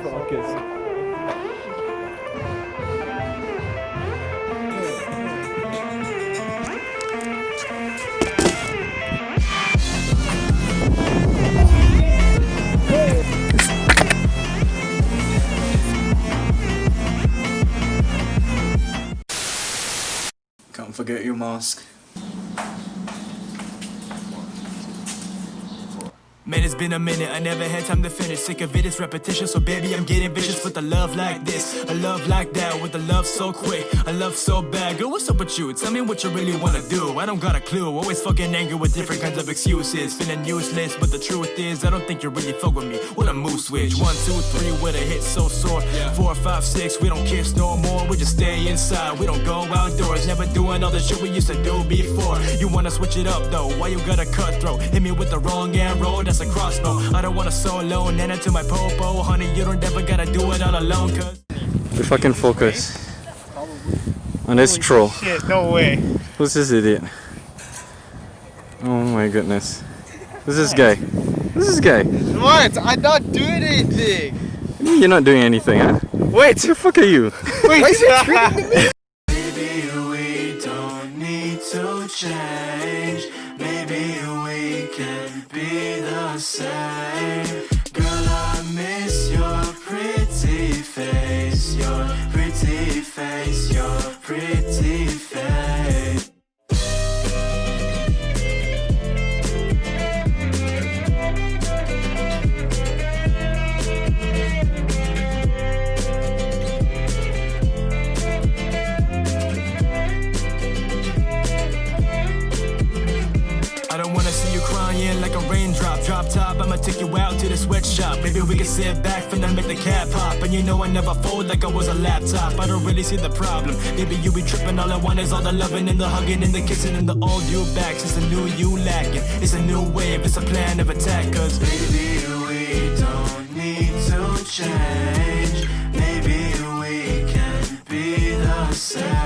Focus. Can't forget your mask. Man, it's been a minute, I never had time to finish. Sick of it, it's repetition, so baby, I'm getting vicious with a love like this, a love like that, with a love so quick, a love so bad. Girl, what's up with you? Tell me what you really wanna do. I don't got a clue, always fucking angry with different kinds of excuses. Feeling useless, but the truth is, I don't think you really fuck with me. What a mood switch. 1, 2, 3 with a hit so sore. 4, 5, 6, we don't kiss no more. We just stay inside, we don't go outdoors. Never doing all the shit we used to do before. You wanna switch it up though, why you gotta cutthroat? Hit me with the wrong arrow, that's a crossbow. I don't want a solo, nana to my popo. Honey, you don't ever gotta do it all alone, cause We fucking focus on this troll. Shit, no way. Who's this idiot? Oh my goodness. Who's this guy? Who's this guy? What? I'm not doing anything. You're not doing anything, huh? Wait. Who the fuck are you? Wait. Why is he treating me? maybe we don't need to change. Maybe we can be the same. Girl, I miss your pretty face, your pretty face, your pretty face. I don't wanna see you crying like a raindrop. Drop top, I'ma take you out to the sweatshop. Maybe we can sit back, finna make the cat pop. And you know I never fold like I was a laptop. I don't really see the problem. Maybe you be tripping, all I want is all the loving and the hugging and the kissing and the old you backs. It's a new you lacking. It's a new wave, it's a plan of attack. Cause baby, we don't need to change. Maybe we can be the same.